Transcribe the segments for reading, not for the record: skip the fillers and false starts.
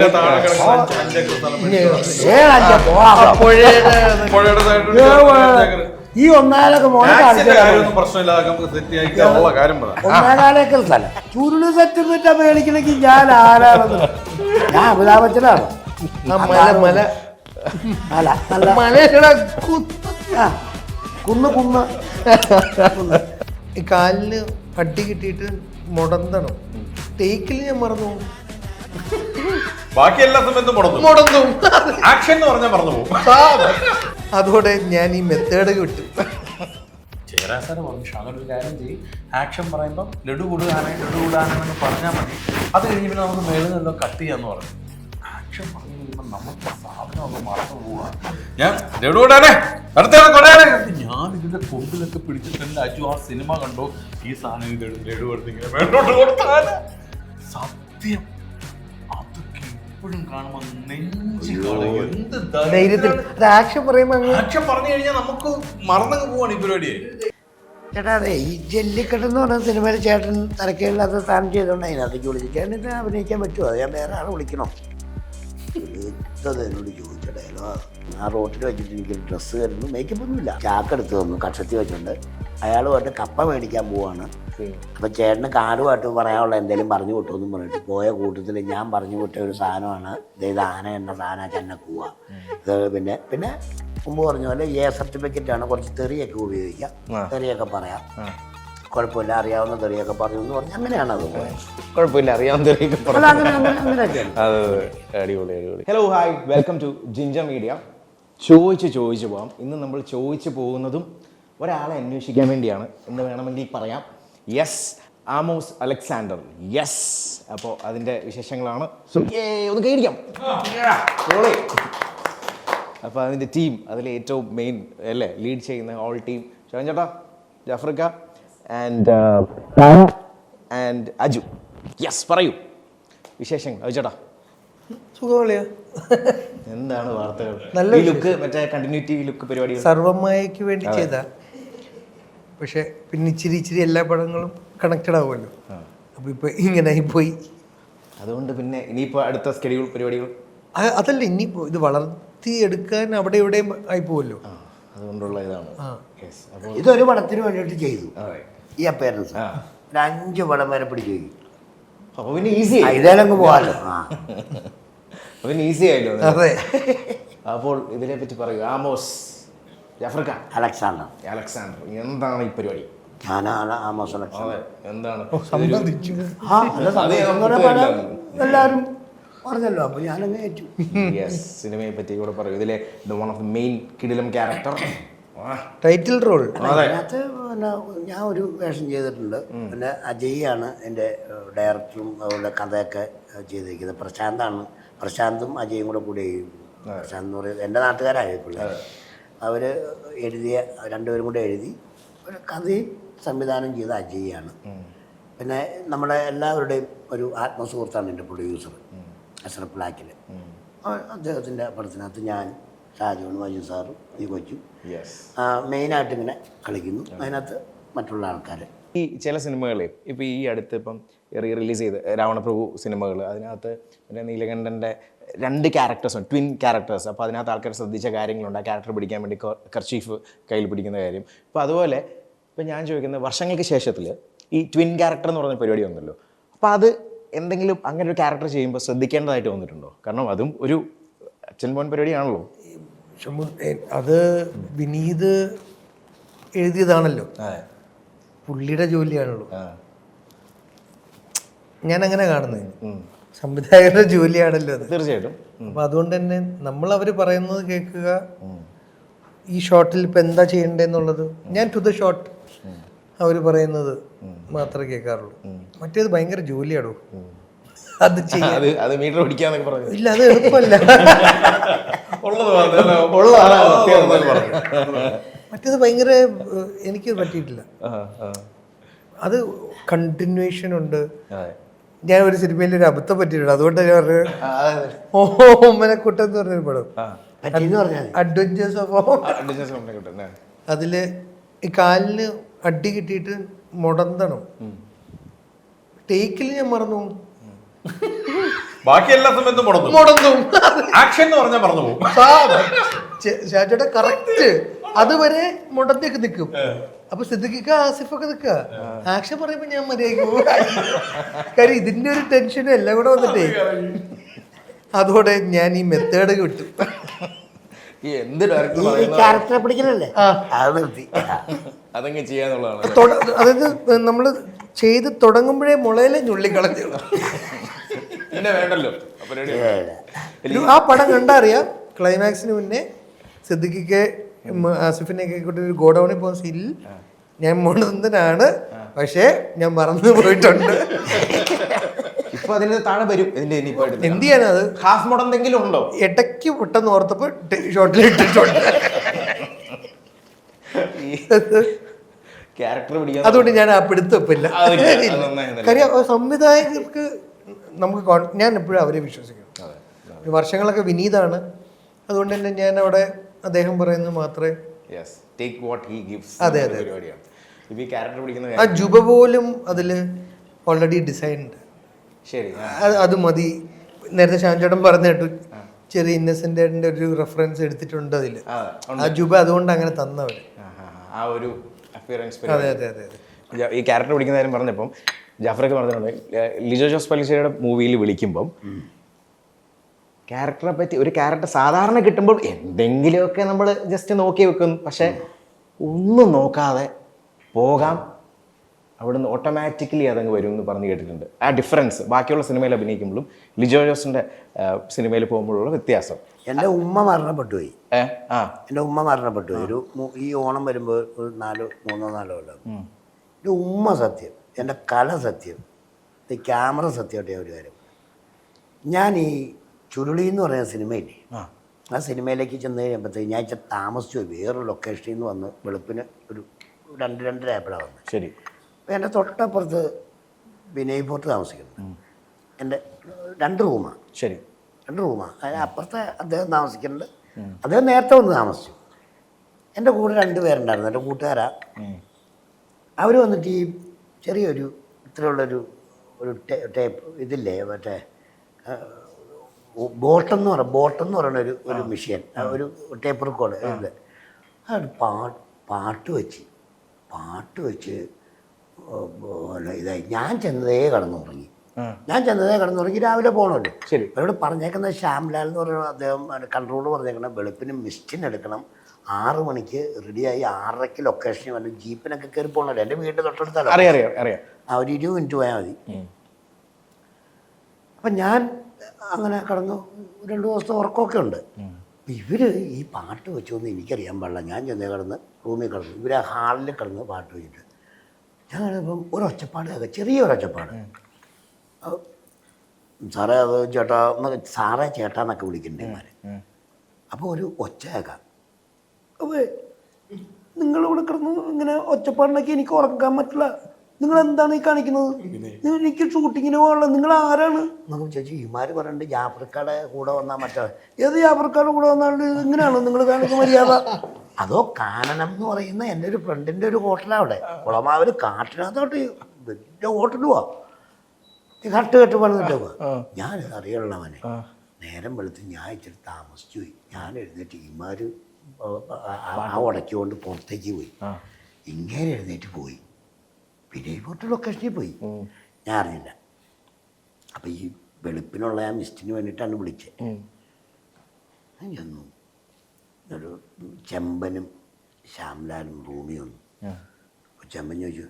ഈ ഒന്നാലൊക്കെ ഒന്നേകാലേക്കൽ സ്ഥലം ചുരുള് സെറ്റ് മേടിക്കണമെങ്കിൽ ഞാൻ ആരാണെന്ന് ഞാൻ അമിതാഭ് ബച്ചനാണ്. കുന്ന് ഈ കാലിന് അടി കിട്ടിയിട്ട് മുടന്തണം. ടേക്കിൽ ഞാൻ മറന്നു ബാക്കി എല്ലാ സമയത്തും മുടന്നു ആക്ഷൻ എന്ന് പറഞ്ഞാൽ മറന്നു പോകും. അതോടെ ഞാൻ ഈ മെത്തേഡ് വിട്ടു. ചേരാ സാറ് പറഞ്ഞു ഷാനൊരു കാര്യം ചെയ്യും, ആക്ഷൻ പറയുമ്പോൾ ലഡു കൂടുകയാണെന്ന് പറഞ്ഞാൽ മതി, അത് കഴിഞ്ഞ് പിന്നെ നമുക്ക് മേളിൽ നിന്നോ കട്ട് ചെയ്യാന്ന് പറഞ്ഞു. ആക്ഷൻ പറഞ്ഞു കഴിയുമ്പോൾ നമുക്ക് സാധനം ഒന്ന് മറന്നു പോവാ. ഞാൻ ലഡു കൂടാനേ ഞാൻ ഇതിന്റെ കൊമ്പിലൊക്കെ പിടിച്ചിട്ടുണ്ട്. അജു ആ സിനിമ കണ്ടോ, ഈ സാധനം ഇത് ലഡു എടുത്തിങ്ങനെ മേലോട്ട് കൊടുത്താല് സത്യം അതൊക്കെ എപ്പോഴും കാണുമ്പോൾ നെഞ്ചി ധൈര്യത്തിൽ ആക്ഷൻ പറയുമ്പോൾ ആക്ഷൻ പറഞ്ഞു കഴിഞ്ഞാൽ നമുക്ക് മറന്നങ്ങ് പോവാണ് ഈ പരിപാടിയെ. ചേട്ടാ അതെ ഈ ജല്ലിക്കെട്ട് എന്ന് പറഞ്ഞ സിനിമയിൽ ചേട്ടൻ തരക്കേടില്ലാത്ത സ്ഥാനം ചെയ്തുകൊണ്ട് അതിനകത്തേക്ക് വിളിച്ചു. ചേട്ടൻ അഭിനയിക്കാൻ പറ്റുമോ? അത് ഞാൻ വേറെ ആളെ വിളിക്കണോ? എന്നോട് ചോദിച്ച ഡയലോഗ്. ആ റോട്ടിൽ വെച്ചിട്ട് എനിക്കൊരു ഡ്രസ്സ് തരുന്നു, മേക്കപ്പ് ഒന്നുമില്ല, ചാക്കെടുത്ത് തന്നു, കക്ഷത്തി വെച്ചിട്ടുണ്ട്. അയാളുമായിട്ട് കപ്പ മേടിക്കാൻ പോവാണ്. അപ്പം ചേട്ടന് കാറുമായിട്ട് പറയാനുള്ള എന്തെങ്കിലും പറഞ്ഞു വിട്ടുമെന്നും പറഞ്ഞിട്ട് പോയ കൂട്ടത്തിൽ ഞാൻ പറഞ്ഞു വിട്ട ഒരു സാധനമാണ് ഇത് ആന എന്ന സാധനം ചെന്നക്കൂവ. ഇത് പിന്നെ മുമ്പ് പറഞ്ഞ പോലെ സർട്ടിഫിക്കറ്റാണ്, കുറച്ച് തെറിയൊക്കെ ഉപയോഗിക്കാം, തെറിയൊക്കെ പറയാം, കുഴപ്പമില്ല, അറിയാവുന്ന തെറിയൊക്കെ പറഞ്ഞു എന്ന് പറഞ്ഞാൽ അങ്ങനെയാണ് അത് പോയത്. കുഴപ്പമില്ല, അറിയാവുന്ന അടിപൊളി. Hello hi, welcome to Ginger Media. ചോദിച്ചു പോവാം. ഇന്ന് നമ്മൾ ചോദിച്ചു പോകുന്നതും ഒരാളെ അന്വേഷിക്കാൻ വേണ്ടിയാണ് എന്ന് വേണമെങ്കിൽ പറയാം. Yes, Amos Alexander. യെസ്, അപ്പോൾ അതിൻ്റെ വിശേഷങ്ങളാണ്. ഒന്ന് കൈയടിക്കാം. അപ്പോൾ അതിൻ്റെ ടീം, അതിൽ ഏറ്റവും മെയിൻ അല്ലേ ലീഡ് ചെയ്യുന്ന ഓൾ ടീം ഷോൻ ചേട്ടാ, ജാഫ്രിക്ക ആൻഡ് അജു. യെസ്, പറയൂ വിശേഷങ്ങൾ. അജു ചേട്ടാ സുഖമല്ലയോ? എന്താണ് വാർത്തകൾ? നല്ല ലുക്ക്, മറ്റേ കണ്ടിന്യൂറ്റി ലുക്ക് പരിപാടി സർവമായക്ക് വേണ്ടി ചെയ്ത, പക്ഷെ പിന്നെ ഇച്ചിരി എല്ലാ പടങ്ങളും കണക്റ്റഡ് ആവുമല്ലോ. അപ്പോൾ ഇപ്പോൾ ഇങ്ങനെ പോയി. അതുകൊണ്ട് പിന്നെ ഇനിയിപ്പോൾ അടുത്ത സ്കെഡ്യൂൾ പരിപാടികൾ അതല്ല, ഇനിയിപ്പോൾ ഇത് വളർത്തി എടുക്കാൻ അവിടെ ഇവിടെയും ആയി പോവല്ലോ. അതുകൊണ്ടുള്ള ഇതാണ്. ഇതൊരു പടത്തിന് വേണ്ടിയിട്ട് ചെയ്തു ഈ അപ്പയറൻസ്. ഒരു 5 പടം വരെ പിടിച്ചു പോയി. അപ്പോൾ പിന്നെ ഈസി ഇതേലങ്ങ് പോകാമല്ലോ. അപ്പോൾ പിന്നെ ഈസി ആയല്ലോ. അതെ. അപ്പോൾ ഇതിനെ പറ്റി പറയൂ. ആമോസ് ജാഫ്രിക്ക അലക്സാണ്ടർ എന്താണ് ഈ പരിപാടി? ഞാനാണ് ആമോസ് അലക്സാണ്ടർ. എന്താണ് എല്ലാവരും പറഞ്ഞല്ലോ, അപ്പോൾ ഞാനങ്ങ് ഏറ്റു. യെസ്, സിനിമയെ പറ്റി കൂടെ പറയൂ. ഇതിലെ വൺ ഓഫ് ദി മെയിൻ കിടിലം ക്യാരക്ടർ, ടൈറ്റിൽ റോൾ. അതിനകത്ത് പിന്നെ ഞാൻ ഒരു വേഷം ചെയ്തിട്ടുണ്ട്. പിന്നെ അജയാണ് എൻ്റെ ഡയറക്ടറും അതുപോലെ കഥയൊക്കെ ചെയ്തിരിക്കുന്നത്. പ്രശാന്തും അജയും കൂടെ പ്രശാന്ത് എന്ന് പറയുന്നത് എൻ്റെ നാട്ടുകാരായ പിള്ളേർ. അവർ രണ്ടുപേരും കൂടെ എഴുതി ഒരു കഥയും സംവിധാനം ചെയ്ത അജയാണ്. പിന്നെ നമ്മുടെ എല്ലാവരുടെയും ഒരു ആത്മസുഹൃത്താണ് എൻ്റെ പ്രൊഡ്യൂസർ അഷ്റഫ് ബ്ലാക്കിൽ. അദ്ദേഹത്തിൻ്റെ പടത്തിനകത്ത് ഞാൻ, ഷാജോണും അജു സാറും ഈ കൊച്ചു മെയിനായിട്ട് ഇങ്ങനെ കളിക്കുന്നു. അതിനകത്ത് മറ്റുള്ള ആൾക്കാർ ഈ ചില സിനിമകൾ ഇപ്പോൾ ഈ അടുത്ത് ഇപ്പം റിലീസ് ചെയ്ത് രാവണപ്രഭു സിനിമകൾ, അതിനകത്ത് പിന്നെ നീലകണ്ഠൻ്റെ 2 ക്യാരക്ടേഴ്സുണ്ട്, ട്വിൻ ക്യാരക്ടേഴ്സ്. അപ്പോൾ അതിനകത്ത് ആൾക്കാർ ശ്രദ്ധിച്ച കാര്യങ്ങളുണ്ട്. ആ ക്യാരക്ടർ പിടിക്കാൻ വേണ്ടി കർച്ചീഫ് കയ്യിൽ പിടിക്കുന്ന കാര്യം. അപ്പോൾ അതുപോലെ ഇപ്പം ഞാൻ ചോദിക്കുന്നത്, വർഷങ്ങൾക്ക് ശേഷത്തിൽ ഈ ട്വിൻ ക്യാരക്ടർ എന്ന് പറഞ്ഞ പരിപാടി വന്നല്ലോ. അപ്പോൾ അത് എന്തെങ്കിലും അങ്ങനെ ഒരു ക്യാരക്ടർ ചെയ്യുമ്പോൾ ശ്രദ്ധിക്കേണ്ടതായിട്ട് വന്നിട്ടുണ്ടോ? കാരണം അതും ഒരു അച്ഛൻ മോൻ പരിപാടിയാണല്ലോ. അത് വിനീത് എഴുതിയതാണല്ലോ, പുള്ളിയുടെ ജോലിയാണല്ലോ. ഞാൻ അങ്ങനെ കാണുന്നത് സംവിധായകരുടെ ജോലിയാണല്ലോ അത്. തീർച്ചയായിട്ടും. അപ്പം അതുകൊണ്ട് തന്നെ നമ്മൾ അവർ പറയുന്നത് കേൾക്കുക, ഈ ഷോട്ടിൽ ഇപ്പം എന്താ ചെയ്യേണ്ടതെന്നുള്ളത് ഞാൻ ടു ദ ഷോട്ട് അവർ പറയുന്നത് മാത്രമേ കേൾക്കാറുള്ളൂ. മറ്റേത് ഭയങ്കര ജോലിയാണോ അത് ചെയ്യാൻ. അത് മീറ്റർ പിടിക്കാന്നൊക്കെ പറഞ്ഞു. ഇല്ല, അത് എളുപ്പമല്ല. മറ്റേത് ഭയങ്കര എനിക്ക് പറ്റിയിട്ടില്ല. അത് കണ്ടിന്യൂവേഷൻ ഉണ്ട്. ഞാൻ ഒരു സിനിമയിൽ ഒരു അബദ്ധം പറ്റിയിട്ടുണ്ട്. അതുകൊണ്ട് ഞാൻ പറഞ്ഞത് ഓമനക്കുട്ടൻ എന്ന് പറഞ്ഞൊരു പടം, അഡ്വഞ്ചേഴ്സ് ഓഫ്. അതില് ഈ കാലിന് അടി കിട്ടിയിട്ട് മുടന്തണം. ടേക്കിൽ ഞാൻ മറന്നു. ബാക്കി എല്ലാ സമയത്തും മുടങ്ങും. മുടങ്ങും. ആക്ഷൻ എന്ന് പറഞ്ഞാൽ മറന്നു പോകും. ഷാജയുടെ കറക്റ്റ് അതുവരെ മുടന്തൊക്കെ നിൽക്കും. അപ്പൊ സിദ്ദിഖിക്ക ആസിഫൊക്കെ നിൽക്കുക. ആക്ഷൻ പറയുമ്പോ ഞാൻ മര്യാദയ്ക്ക് കാര്യം ഇതിന്റെ ഒരു ടെൻഷനും എല്ലാം കൂടെ വന്നിട്ടേ അതോടെ ഞാൻ ഈ മെത്തേഡ് വിട്ടു. ഈ എന്ത് ഡയറക്ടർ ഈ ക്യാരക്ടറെ പിടിക്കലല്ലേ അത് നിർത്തി. അതങ്ങ് ചെയ്യാന്നുള്ളതാണ്. അതായത് നമ്മള് ചെയ്ത് തുടങ്ങുമ്പോഴേ മുളയിലെ ഞുള്ളിക്കളഞ്ഞു. പിന്നെ വേണ്ടല്ലോ. അപ്പൊ ready. ആ പടം കണ്ടാ അറിയാം ക്ലൈമാക്സിന് മുന്നേ സിദ്ദിഖിക്ക് ആസിഫിനെയൊക്കെ കൂട്ടി ഒരു ഗോഡൌണിൽ പോകുന്ന സീനിൽ ഞാൻ മുണന്തനാണ്, പക്ഷേ ഞാൻ മറന്നു പോയിട്ടുണ്ട്. ഇപ്പൊ അതിന് താഴെ വരും ഇതിന്റെ ഇനിയിപ്പോ എന്ത് ചെയ്യാനത് ഹാഫ് മോഡ് എന്തെങ്കിലും ഉണ്ടോ? ഇടയ്ക്ക് പെട്ടെന്ന് ഓർത്തപ്പോ ഷോട്ടിൽ ഇട്ടിട്ടുണ്ട്. ക്യാരക്ടർ പിടിക്കാൻ അതുകൊണ്ട് ഞാൻ ആ പിടുത്തപ്പില്ല. കാര്യം സംവിധായകർക്ക് നമുക്ക് ഞാൻ എപ്പോഴും അവരെ വിശ്വസിക്കണം. വർഷങ്ങളൊക്കെ വിനീതാണ്, അതുകൊണ്ട് തന്നെ ഞാൻ അവിടെ അദ്ദേഹം പറയുന്നത് മാത്രമേ. അതെ അതെ. ആ ജുബ പോലും അതിൽ ഓൾറെഡി ഡിസൈൻഡ്. ശരി, അത് മതി. നേരത്തെ ഷാൻചേട്ടൻ പറഞ്ഞു കേട്ടു ചെറിയ ഇന്നസെന്റിന്റെ ഒരു റെഫറൻസ് എടുത്തിട്ടുണ്ട് അതില്. ആ ജുബ അതുകൊണ്ട് അങ്ങനെ തന്നവര്. ആ ഒരു അപ്പിയറൻസ്. അതെ അതെ അതെ. ഈ ക്യാരക്ടർ പിടിക്കുന്ന കാര്യം പറഞ്ഞപ്പം ജാഫറൊക്കെ പറഞ്ഞിട്ടുണ്ട്, ലിജോ ജോസ് പല്ലിശ്ശേരിയുടെ മൂവിയിൽ വിളിക്കുമ്പം ക്യാരക്ടറെ പറ്റി ഒരു ക്യാരക്ടർ സാധാരണ കിട്ടുമ്പോൾ എന്തെങ്കിലുമൊക്കെ നമ്മൾ ജസ്റ്റ് നോക്കി വെക്കും, പക്ഷെ ഒന്നും നോക്കാതെ പോകാം, അവിടുന്ന് ഓട്ടോമാറ്റിക്കലി അതങ്ങ് വരും എന്ന് പറഞ്ഞ് കേട്ടിട്ടുണ്ട്. ആ ഡിഫറൻസ് ബാക്കിയുള്ള സിനിമയിൽ അഭിനയിക്കുമ്പോഴും ലിജോ ജോസിൻ്റെ സിനിമയിൽ പോകുമ്പോഴുള്ള വ്യത്യാസം. എൻ്റെ ഉമ്മ മരണപ്പെട്ടുപോയി. എൻ്റെ ഉമ്മ മരണപ്പെട്ടുപോയി. ഈ ഓണം വരുമ്പോൾ ഒരു 3-4 കൊല്ലം. എൻ്റെ ഉമ്മ സത്യം, എൻ്റെ കല സത്യം, ഈ ക്യാമറ സത്യമായിട്ട് ഒരു കാര്യം. ഞാൻ ഈ ചുരുളി എന്ന് പറയുന്ന സിനിമയില്ലേ, ആ സിനിമയിലേക്ക് ചെന്ന് കഴിയുമ്പോഴത്തേക്ക് ഞാൻ ഇച്ചിരി താമസിച്ചു പോയി. വേറൊരു ലൊക്കേഷനിൽ നിന്ന് വന്ന് വെളുപ്പിന് ഒരു 2-2:30 ആയപ്പോഴാണ് വന്നത്. ശരി. അപ്പോൾ എൻ്റെ തൊട്ടപ്പുറത്ത് വിനയ് ഫോർട്ട് താമസിക്കുന്നു. എൻ്റെ 2 റൂമാണ്. ശരി, 2 റൂമാണ്. അതിന് അപ്പുറത്തെ അദ്ദേഹം താമസിക്കുന്നുണ്ട്. അദ്ദേഹം നേരത്തെ വന്ന് താമസിച്ചു. എൻ്റെ കൂടെ 2 പേരുണ്ടായിരുന്നു, എൻ്റെ കൂട്ടുകാരാ. അവർ വന്നിട്ട് ഈ ചെറിയൊരു ഇത്രയുള്ളൊരു ടേപ്പ് ഇതില്ലേ, മറ്റേ ബോട്ടെന്ന് പറയുന്ന ഒരു മെഷീൻ, ഒരു ടേപ്പ് റെക്കോർഡ് ഇത്. അത് പാട്ട് വെച്ച് ഇതായി. ഞാൻ ചെന്നതേ കടന്നുറങ്ങി രാവിലെ പോകണമല്ലോ. അവരോട് പറഞ്ഞേക്കുന്നത് ശ്യാംലാൽ എന്ന് പറയുന്ന അദ്ദേഹം കൺട്രോൾ പറഞ്ഞേക്കണം, വെളുപ്പിന് മിസ്റ്റിന് എടുക്കണം, 6 മണിക്ക് റെഡിയായി 6:30 ലൊക്കേഷനിൽ വന്ന് ജീപ്പിനൊക്കെ കയറി പോകണമല്ലോ. എൻ്റെ വീട്ടിൽ തൊട്ടടുത്തല്ലോ, ആ ഒരു 20 മിനിറ്റ് പോയാൽ മതി. അപ്പം ഞാൻ അങ്ങനെ കടന്നു. 2 ദിവസത്തെ ഉറക്കമൊക്കെ ഉണ്ട്. അപ്പം ഇവർ ഈ പാട്ട് വെച്ചൊന്നും എനിക്കറിയാൻ പാടില്ല. ഞാൻ ചെന്നേ കിടന്ന് റൂമിൽ കിടന്നു, ഇവർ ആ ഹാളിൽ കിടന്ന് പാട്ട് വെച്ചിട്ട് ഞാൻ കിടന്നപ്പം ഒരൊച്ചപ്പാട് കേൾക്കാം, ചെറിയൊരൊച്ചപ്പാട്. സാറേ അത് ചേട്ടാ സാറേ ചേട്ടാന്നൊക്കെ വിളിക്കണ്ടേമാർ. അപ്പോൾ ഒരു ഒച്ച കേൾക്കാം. അപ്പോൾ നിങ്ങളിവിടെ കിടന്ന് ഇങ്ങനെ ഒച്ചപ്പാടിനൊക്കെ എനിക്ക് ഉറക്കാൻ പറ്റില്ല, നിങ്ങൾ എന്താണ് ഈ കാണിക്കുന്നത്, എനിക്ക് ഷൂട്ടിങ്ങിന് പോകാനുള്ള നിങ്ങൾ ആരാണ് എന്നൊക്കെ ചോദിച്ചു. ഇമാർ പറയുന്നുണ്ട് ജാഫർക്കാടെ കൂടെ വന്നാൽ മറ്റേ ഏത് ജാഫർക്കാടെ കൂടെ വന്നാണ്ട് ഇങ്ങനെയാണോ നിങ്ങൾ കാണിക്കുന്ന മര്യാദ? അതോ കാനനം എന്ന് പറയുന്ന എൻ്റെ ഒരു ഫ്രണ്ടിൻ്റെ ഒരു ഹോട്ടലാണ് അവിടെ കുളമാവർ കാട്ടിനകത്തോട്ട് വലിയ ഹോട്ടൽ പോവാ. കട്ട് പണിതിട്ട് പോവാ. ഞാനിത് അറിയുള്ളവനെ. നേരം വെളുത്ത് ഞാൻ ഇച്ചിരി താമസിച്ചു പോയി. ഞാൻ എഴുന്നേറ്റ് ഇമാർ ആ ഉടച്ചുകൊണ്ട് പുറത്തേക്ക് പോയി. ഇങ്ങനെ എഴുന്നേറ്റ് പോയി. പിന്നെ ഈ ഫോട്ടോ ലൊക്കേഷനിൽ പോയി. ഞാൻ അറിഞ്ഞില്ല. അപ്പം ഈ വെളുപ്പിനുള്ള ആ മിസ്റ്റിന് വേണ്ടിയിട്ടാണ് വിളിച്ചത്. ഞാൻ ചെന്നു. ഒരു ചെമ്പനും ശ്യാംലാലും റൂമിൽ വന്നു. അപ്പോൾ ചെമ്പൻ ചോദിച്ചു,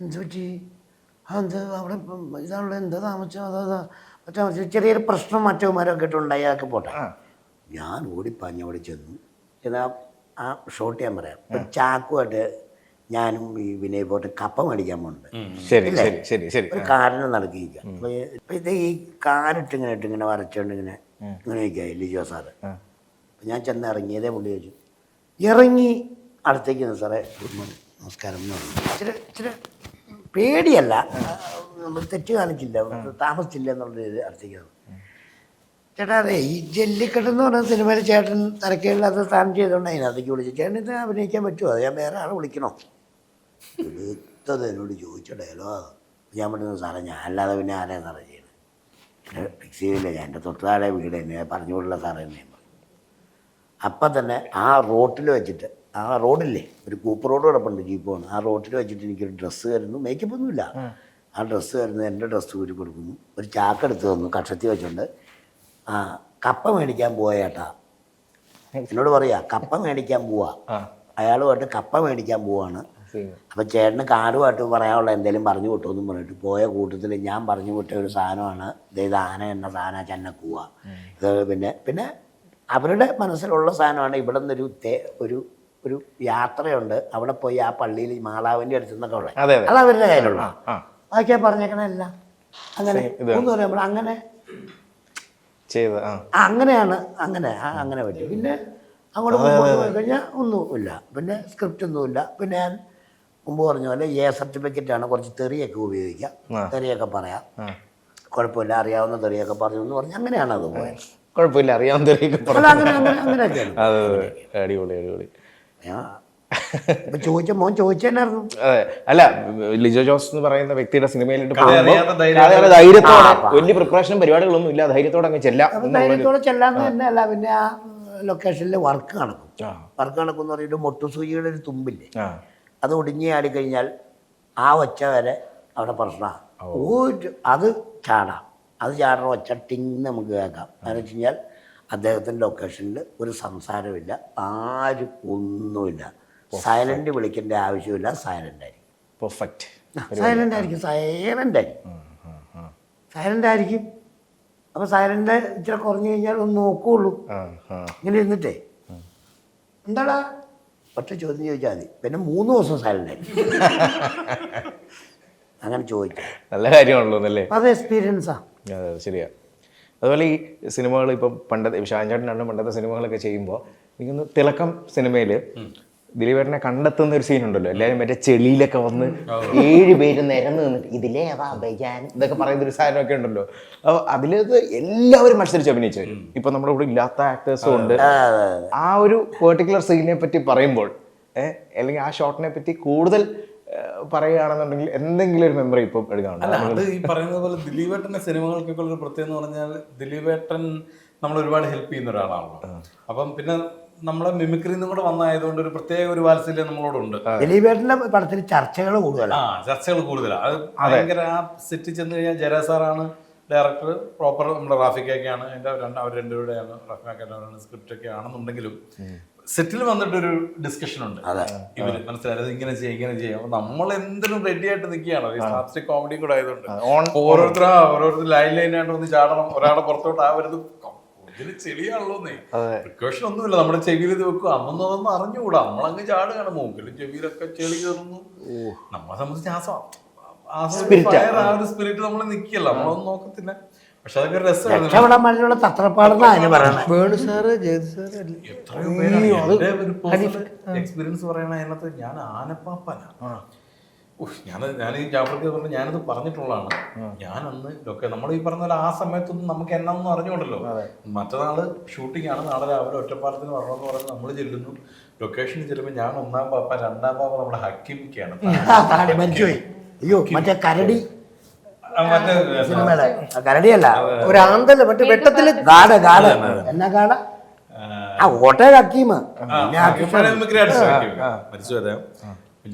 എന്ത് പറ്റി? അതെന്ത് അവിടെ ഇതാണല്ലോ, എന്താ താമസിച്ചോ? മറ്റേ ചെറിയൊരു പ്രശ്നം മറ്റവന്മാരൊക്കെ ഇട്ടുണ്ടായി, അതൊക്കെ പോട്ടെ. ഞാൻ ഓടിപ്പാഞ്ഞവിടെ ചെന്നു. എന്നാൽ ആ ഷോട്ട് ഞാൻ പറയാം. ഇപ്പം ചാക്കുമായിട്ട് ഞാനും ഈ വിനയ് പോയിട്ട് കപ്പ മേടിക്കാൻ പോകുന്നുണ്ട്. ഒരു കാറിന് നടക്കിയിരിക്കുക. അപ്പം ഇത് ഈ കാറിട്ടിങ്ങനെ വരച്ചോണ്ട് ഇങ്ങനെ ഇരിക്കുക ലിജോ സാറ്. അപ്പം ഞാൻ ചെന്ന് ഇറങ്ങിയതേ പുള്ളി ചോദിച്ചു. ഇറങ്ങി അടുത്തേക്ക് സാറേ ഗുഡ് മോർണിംഗ് നമസ്കാരം എന്ന് പറഞ്ഞു. ഇച്ചിരി പേടിയല്ല, നമ്മൾ തെറ്റ് കാണിച്ചില്ല, താമസിച്ചില്ല എന്നുള്ള രീതി അടുത്തേക്ക് വന്നു. ചേട്ടാ അതെ ഈ ജല്ലിക്കെട്ട് എന്ന് പറഞ്ഞ സിനിമയിൽ ചേട്ടൻ തിരക്കേടില്ലാത്ത സ്ഥാനം ചെയ്തുകൊണ്ട് അതിനകത്തേക്ക് വിളിച്ചു. ചേട്ടൻ ഇത് അഭിനയിക്കാൻ പറ്റുമോ? അത് ഞാൻ വേറെ ആളെ വിളിക്കണോ? എടുത്തത് എന്നോട് ചോദിച്ച ഡയലോഗ്. ഞാൻ പറഞ്ഞു സാറേ ഞാൻ അല്ലാതെ പിന്നെ ആരെയാണ് സാറേ ചെയ്യണത്? ഫിക്സ് ചെയ്തില്ല, ഞാൻ എൻ്റെ തൊട്ടുതാഴെ വീട് തന്നെ പറഞ്ഞുകൊണ്ടുള്ള സാറേ തന്നെയാണ്. അപ്പം തന്നെ ആ റോട്ടിൽ വെച്ചിട്ട്, ആ റോഡില്ലേ ഒരു കൂപ്പ് റോഡ് കിടപ്പുണ്ട്, ജീപ്പ് പോകണം, ആ റോട്ടിൽ വെച്ചിട്ട് എനിക്കൊരു ഡ്രസ്സ് തരുന്നു. മേക്കപ്പ് ഒന്നുമില്ല, ആ ഡ്രസ്സ് തരുന്നു. എൻ്റെ ഡ്രസ്സ് ഊരി കൊടുക്കുന്നു. ഒരു ചാക്കെടുത്ത് തന്നു, കക്ഷത്തി വെച്ചുകൊണ്ട്. കപ്പ മേടിക്കാൻ പോയ ചേട്ടാ എന്നോട് പറയാ, കപ്പ മേടിക്കാൻ പോവാ, അയാളുമായിട്ട് കപ്പ മേടിക്കാൻ പോവാണ്. അപ്പം ചേട്ടന് കാറുമായിട്ട് പറയാനുള്ള എന്തെങ്കിലും പറഞ്ഞു വിട്ടോന്നും പറഞ്ഞിട്ട് പോയ കൂട്ടത്തിൽ ഞാൻ പറഞ്ഞു വിട്ട ഒരു സാധനമാണ് ഇത് ആന എന്ന സാധനം, ചെന്നക്കൂവ. ഇത് പിന്നെ അവരുടെ മനസ്സിലുള്ള സാധനമാണ്. ഇവിടെ നിന്നൊരു ഒരു യാത്രയുണ്ട്, അവിടെ പോയി ആ പള്ളിയിൽ മാതാവിൻ്റെ അടുത്ത് നിന്നൊക്കെ ഉള്ളത്, അത് അവരുടെ കയ്യിലുള്ള അതൊക്കെ പറഞ്ഞേക്കണല്ല. അങ്ങനെ ഒന്ന് പറയുമ്പോൾ അങ്ങനെ അങ്ങനെയാണ്, അങ്ങനെ പറ്റും. പിന്നെ അങ്ങോട്ട് പോയി കഴിഞ്ഞാൽ ഒന്നുമില്ല, പിന്നെ സ്ക്രിപ്റ്റ് ഒന്നുമില്ല. പിന്നെ ഞാൻ മുമ്പ് പറഞ്ഞ പോലെ സർട്ടിഫിക്കറ്റാണ്, കുറച്ച് തെറിയൊക്കെ ഉപയോഗിക്കാം, തെറിയൊക്കെ പറയാം, കുഴപ്പമില്ല, അറിയാവുന്ന തെറിയൊക്കെ പറഞ്ഞു എന്ന് പറഞ്ഞ് അങ്ങനെയാണ് അത് പോയത്. കുഴപ്പമില്ല, അറിയാവുന്ന തെറിയൊക്കെ അങ്ങനെയൊക്കെയാണ്. അടിപൊളി അടിപൊളി. മോൻ ചോദിച്ചെന്നായിരുന്നു. അതെ, അല്ല ലിജോ ജോസ് എന്ന് പറയുന്ന വ്യക്തിയുടെ സിനിമയിലിട്ട് ധൈര്യത്തോടെ, വലിയ പ്രിപ്പറേഷൻ പരിപാടികളൊന്നും ഇല്ല, ധൈര്യത്തോടെ അങ്ങ് ധൈര്യത്തോടെ ചെല്ലാന്ന് തന്നെ അല്ല. പിന്നെ ആ ലൊക്കേഷനിൽ വർക്ക് നടക്കും എന്ന് പറഞ്ഞിട്ട് മൊട്ടുസൂചിയുടെ ഒരു തുമ്പില്ലേ, അത് ഒടിഞ്ഞ് ആടിക്കഴിഞ്ഞാൽ ആ ഒച്ച വരെ അവിടെ പ്രശ്നമാണ്. അത് ചാടാം, അത് ചാടണ ഒച്ച ടിങ് നമുക്ക് കേൾക്കാം. എന്ന് വെച്ച് കഴിഞ്ഞാൽ അദ്ദേഹത്തിൻ്റെ ലൊക്കേഷനിൽ ഒരു സംസാരമില്ല, ആരും ഒന്നുമില്ല, സൈലൻ്റ് വിളിക്കേണ്ട ആവശ്യമില്ല, സൈലൻ്റ് ആയിരിക്കും. പെർഫെക്റ്റ്, സൈലൻ്റ് ആയിരിക്കും. അപ്പോൾ സൈലൻ്റ് ഇച്ചിരി കുറഞ്ഞു കഴിഞ്ഞാൽ ഒന്ന് നോക്കുകയുള്ളൂ. ഇങ്ങനെ ഇരുന്നിട്ടേ എന്താടാ ഒറ്റ ചോദ്യം ചോദിച്ചാൽ മതി, പിന്നെ 3 ദിവസം സൈലൻ്റ് ആയിരിക്കും. അങ്ങനെ ചോദിക്കാം, നല്ല കാര്യമാണല്ലോ അല്ലേ, അത് എക്സ്പീരിയൻസാണ്. അതെ, ശരിയാ. അതുപോലെ ഈ സിനിമകൾ ഇപ്പം പണ്ടത്തെ ഷാൻചാട്ടനാണ് പണ്ടത്തെ സിനിമകളൊക്കെ ചെയ്യുമ്പോൾ എനിക്കൊന്ന് തിളക്കം സിനിമയിൽ ദിലീപേട്ടനെ കണ്ടെത്തുന്ന ഒരു സീനുണ്ടല്ലോ, എല്ലാവരും മറ്റേ ചെളിയിലൊക്കെ വന്ന് 7 പേര് നിരന്ന് നിന്നിട്ട് ഇതിലേതാ ബയ്യാൻ ഇതൊക്കെ പറയുന്ന ഒരു സാധനമൊക്കെ ഉണ്ടല്ലോ. അപ്പോൾ അതിലത് എല്ലാവരും മത്സരിച്ച് അഭിനയിച്ചു. ഇപ്പം നമ്മുടെ ഇവിടെ ഇല്ലാത്ത ആക്ടേഴ്സും ഉണ്ട്. ആ ഒരു പെർട്ടിക്കുലർ സീനിനെ പറ്റി പറയുമ്പോൾ അല്ലെങ്കിൽ ആ ഷോട്ടിനെ പറ്റി കൂടുതൽ പറയുകയാണെന്നുണ്ടെങ്കിൽ എന്തെങ്കിലും ഒരു മെമ്മറി ഇപ്പം എടുക്കാറുണ്ട്? അല്ല, അത് ഈ പറയുന്നത് പോലെ ദിലീപേട്ടൻ്റെ സിനിമകൾക്കൊക്കെ ഉള്ളൊരു പ്രത്യേകത എന്ന് പറഞ്ഞാൽ ദിലീപേട്ടൻ നമ്മൾ ഒരുപാട് ഹെൽപ്പ് ചെയ്യുന്ന ഒരാളാണല്ലോ. അപ്പം പിന്നെ നമ്മളെ മിമിക്രിന്നും കൂടെ വന്നായതുകൊണ്ട് ഒരു പ്രത്യേക ഒരു വാത്സല്യം നമ്മളോടുണ്ട്. ദിലീപേട്ടൻ്റെ പടത്തിൽ ചർച്ചകൾ കൂടുതലാണ്. ചർച്ചകൾ കൂടുതലാണ്. അത് ഭയങ്കര ആ സെറ്റിൽ ചെന്ന് കഴിഞ്ഞാൽ ജയരാ സാറാണ് ഡയറക്ടർ, പ്രോപ്പർ നമ്മുടെ റാഫിക്കൊക്കെയാണ് അവർ രണ്ടുപേരുടെയാണ്, റാഫിക്കാണ് സ്ക്രിപ്റ്റ് ഒക്കെ ആണെന്നുണ്ടെങ്കിലും സെറ്റിൽ വന്നിട്ടൊരു ഡിസ്കഷൻ ഉണ്ട്. ഇവര് മനസ്സിലായത് ഇങ്ങനെ ചെയ്യാം. അപ്പൊ നമ്മൾ എന്തിനും റെഡി ആയിട്ട് നിൽക്കുകയാണ്. ഈ സ്ലാപ്സ്റ്റിക് കോമഡിയും കൂടെ ആയതുകൊണ്ട് ഓരോരുത്തർ ലൈനായിട്ട് വന്ന് ചാടണം, ഒരാളെ പുറത്തോട്ട് ആവരുത്, ഇതിൽ ചെളിയാണല്ലോന്നേ. പ്രിക്കോഷൻ ഒന്നുമില്ല, നമ്മുടെ ചെവിയിൽ ഇത് വെക്കുക, അന്നൊന്നും അറിഞ്ഞുകൂടാ, നമ്മളങ്ങ് ചാടുകയാണ്. മൂക്കിലും ചെവിയിലൊക്കെ ചെളി കയറുന്നു. നമ്മളെ സംബന്ധിച്ച് ആ ഒരു സ്പിരിറ്റ് നമ്മൾ നിൽക്കില്ല, നമ്മളൊന്നും നോക്കത്തില്ല. പക്ഷെ അതൊക്കെ രസമാണ്. എക്സ്പീരിയൻസ് പറയണ അതിനകത്ത് ഞാൻ ആനപ്പാപ്പനാണ്. ഞാൻ ഈ ജാഫർക്ക് പറഞ്ഞ ഞാനത് പറഞ്ഞിട്ടുള്ളതാണ്. ഞാനന്ന് നമ്മൾ ഈ പറഞ്ഞ പോലെ ആ സമയത്തൊന്നും നമുക്ക് എന്നൊന്നും അറിഞ്ഞോണ്ടല്ലോ. മറ്റന്നാള് ഷൂട്ടിംഗ് ആണ്, നാളെ രാവിലെ ഒറ്റപ്പാലത്തിന് വരണമെന്ന് പറഞ്ഞ് നമ്മൾ ചെല്ലുന്നു. ലൊക്കേഷനിൽ ചെല്ലുമ്പോൾ ഞാൻ 1-ാം പാപ്പ, 2-ാം പാപ്പ നമ്മുടെ ഹക്കിമിക്കാണ്. മറ്റേ കരടി മറ്റേ കരടിയല്ല, ഒരു ആന്തല് മറ്റേ വെട്ടത്തില് എന്നാ കാട ഓട്ടെ ഹക്കീമ് മരിച്ചു വരാം.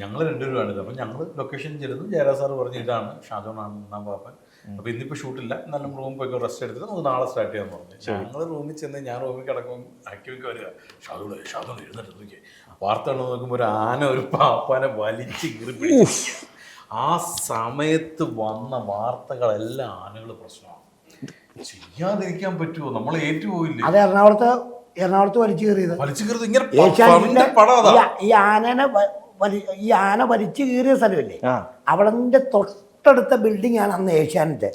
ഞങ്ങൾ രണ്ടുപേരുമാണ്. അപ്പം ഞങ്ങൾ ലൊക്കേഷൻ ചെല്ലുന്നു. ജയരാ സാറ് പറഞ്ഞു ഇതാണ് ഷാജോണാണ് 1-ാം പാപ്പൻ. അപ്പോൾ ഇന്നിപ്പോൾ ഷൂട്ടില്ല, എന്നാലും റൂമിൽ പോയി റെസ്റ്റ് എടുത്തിട്ട് നമുക്ക് നാളെ സ്റ്റാർട്ട് ചെയ്യാൻ പറഞ്ഞു. ഞങ്ങൾ റൂമിൽ ചെന്ന് ഞാൻ റൂമിൽ കിടക്കുമ്പോൾ ഹക്കിമിക്ക് വരിക, ഷാജോൺ എഴുന്നേറ്റ് നോക്കി വാർത്ത കണ്ടു നോക്കുമ്പോൾ ഒരു ആന ഒരു പാപ്പാനെ വലിച്ച് കീറി പിടിച്ചു. ആ സമയത്ത് വന്ന വാർത്തകളെല്ലാം ആനകൾ പ്രശ്നമാണ്. ചെയ്യാതിരിക്കാൻ പറ്റുമോ? നമ്മൾ ഏറ്റുപോയില്ലേ? അത് എറണാകുളത്ത് വലിച്ചു കയറിയത് ഇങ്ങനെ ഈ ആന വലിച്ചു കീറിയ സ്ഥലമില്ലേ, അവിടെ തൊട്ടടുത്ത ബിൽഡിംഗ് ആണ് അന്ന് ഏഷ്യാനെറ്റ്.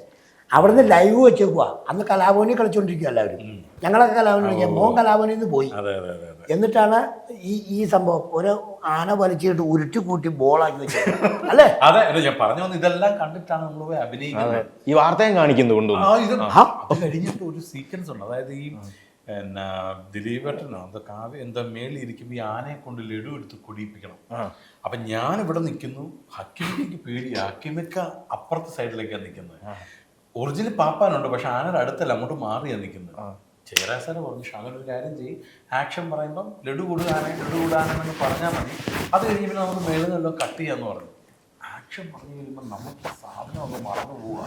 അവിടുന്ന് ലൈവ് വെച്ചേക്കുക. അന്ന് കലാഭവനി കളിച്ചോണ്ടിരിക്കുക എല്ലാവരും. ഞങ്ങളൊക്കെ കലാഭവനി കളിക്കാം. മോൻ കലാഭവനിൽ നിന്ന് പോയി. എന്നിട്ടാണ് ഈ സംഭവം ഒരു ആന വലിച്ചിട്ട് ഉരുട്ടി കൂട്ടി ബോളാക്കി വെച്ചത് അല്ലേ? അതെ, ഞാൻ പറഞ്ഞു വന്നു. ഇതെല്ലാം കണ്ടിട്ടാണ് നമ്മൾ പോയി അഭിനയിക്കുന്നത്. ഈ വാർത്തയും കാണിക്കുന്നുണ്ട്. കഴിഞ്ഞിട്ട് ഒരു സീക്വൻസ് ഉണ്ട്. അതായത് ഈ ദിലീപേട്ടനോ എന്താ കാവ്യ എന്താ മേളിൽ ഇരിക്കുമ്പോൾ ഈ ആനയെ കൊണ്ട് ലഡു എടുത്ത് കുടിയിപ്പിക്കണം. അപ്പം ഞാനിവിടെ നിൽക്കുന്നു, ഹക്കിമിക്ക് പേടി, ഹക്കിമിക്ക അപ്പുറത്തെ സൈഡിലേക്കാണ് നിൽക്കുന്നത്. ഒറിജിനൽ പാപ്പാനുണ്ട്, പക്ഷെ ആനയുടെ അടുത്തല്ല, അങ്ങോട്ട് മാറിയാണ് നിൽക്കുന്നത്. ജയറാജ് സാറ് പറഞ്ഞു ഷാനോട് ഒരു കാര്യം ചെയ്യും, ആക്ഷൻ പറയുമ്പം ലഡു കൂടുകാനെന്ന് പറഞ്ഞാൽ മതി, അത് കഴിഞ്ഞ് പിന്നെ നമുക്ക് മേളിൽ നിന്നല്ലോ കട്ട് ചെയ്യാന്ന് പറഞ്ഞു. ആക്ഷൻ പറഞ്ഞു കഴിയുമ്പോൾ നമുക്ക് സാധനം ഒന്ന് മറന്നു പോവാ.